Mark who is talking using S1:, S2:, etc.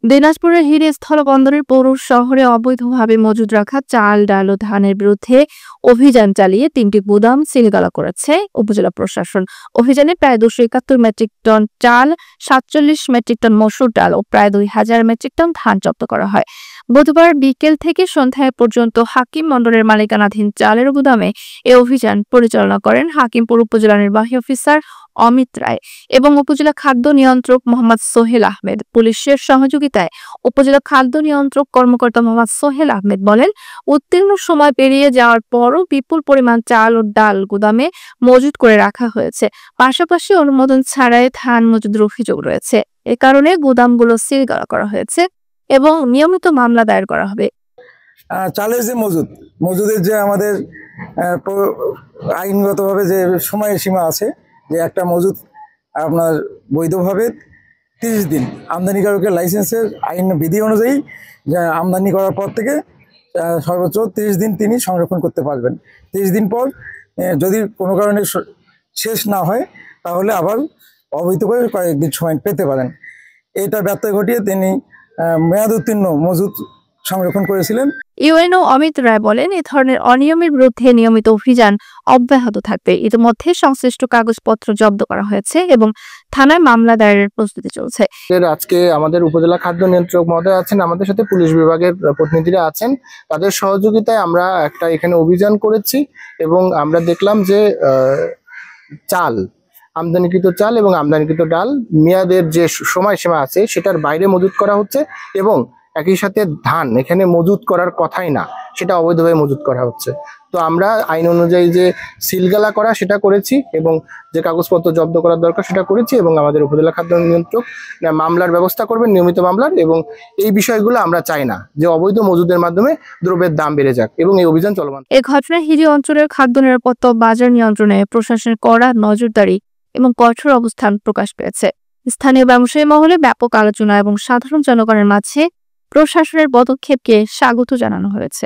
S1: দিনাজপুরের হিরে স্থলবন্দরের পৌর শহরে অবৈধভাবে মজুদ রাখা চাল, ডাল ও ধানের বিরুদ্ধে অভিযান চালিয়ে ৩টি গুদাম সিলগালা করেছে উপজেলা প্রশাসন। অভিযানে প্রায় ২৭১ মেট্রিক টন চাল, ৪৭ মেট্রিক টন মসুর ডাল ও প্রায় ২,০০০ মেট্রিক টন ধান জব্দ করা হয়। বুধবার বিকেল থেকে সন্ধ্যা পর্যন্ত হাকিম মন্ডলের মালিকানাধীন চালের গুদামে এ অভিযান পরিচালনা করেন হাকিমপুর উপজেলা নির্বাহী অফিসার অমিত রায় এবং উপজেলা খাদ্য নিয়ন্ত্রক মোহাম্মদ সোহেল আহমেদ। পুলিশের সহযোগিতায় উপজেলা খাদ্য নিয়ন্ত্রক কর্মকর্তা মোহাম্মদ সোহেল আহমেদ বলেন, উত্তীর্ণ সময় পেরিয়ে যাওয়ার পরও বিপুল পরিমাণ চাল ও ডাল গুদামে মজুত করে রাখা হয়েছে। পাশাপাশি অনুমোদন ছাড়াই ধান মজুদের অভিযোগ রয়েছে। এ কারণে গুদামগুলো সিলগালা করা হয়েছে এবং নিয়মিত মামলা দায়ের করা হবে।
S2: চালের যে মজুদের যে আমাদের আইনগতভাবে যে সময়সীমা আছে, যে একটা মজুদ আপনার বৈধভাবে 30 দিন আমদানিকারকের লাইসেন্সের আইন বিধি অনুযায়ী আমদানি করার পর থেকে সর্বোচ্চ 30 দিন তিনি সংরক্ষণ করতে পারবেন। 30 দিন পর যদি কোনো কারণে শেষ না হয় তাহলে আবার অবৈধ করে কয়েকদিন সময় পেতে পারেন। এটা ব্যত্যয় ঘটিয়ে তিনি মেয়াদ উত্তীর্ণ মজুদ সংরক্ষণ করেছিলেন।
S1: ইউএনও অমিত রায় বলেন, এ ধরনের অনিয়মের বিরুদ্ধে নিয়মিত অভিযান অব্যাহত থাকবে। ইতিমধ্যে সংশ্লিষ্ট কাগজপত্র জব্দ করা হয়েছে এবং থানায় মামলা দায়েরের প্রস্তুতি চলছে।
S3: আজকে আমাদের উপজেলা খাদ্য নিয়ন্ত্রক মহোদয় আছেন, আমাদের সাথে পুলিশ বিভাগের প্রতিনিধিরা আছেন। তাদের সহযোগিতায় আমরা একটা এখানে অভিযান করেছি এবং আমরা দেখলাম যে আমদানিকৃত চাল এবং আমদানিকৃত ডাল মেয়াদের যে সময়সীমা আছে সেটার বাইরে মজুত করা হচ্ছে এবং একই সাথে ধান এখানে মজুত করার কথাই না, সেটা অবৈধভাবে মজুত করা হচ্ছে। তো আমরা আইন অনুযায়ী যে সিলগালা করা সেটা করেছি এবং যে কাগজপত্র জব্দ করার দরকার সেটা করেছি এবং আমাদের উপজেলা খাদ্য নিয়ন্ত্রক মামলার ব্যবস্থা করবেন, নিয়মিত মামলার। এবং এই বিষয়গুলো আমরা চাই না যে অবৈধ মজুদের মাধ্যমে দ্রব্যের দাম বেড়ে যাক এবং এই অভিযান চলমান।
S1: এই ঘটনায় হিরি অঞ্চলের খাদ্য নিরাপত্তা ও বাজার নিয়ন্ত্রণে প্রশাসনের কড়া নজরদারি এবং কঠোর অবস্থান প্রকাশ পেয়েছে। স্থানীয় ব্যবসায়ী মহলে ব্যাপক আলোচনা এবং সাধারণ জনগণের মাঝে প্রশাসনের পদক্ষেপকে স্বাগত জানানো হয়েছে।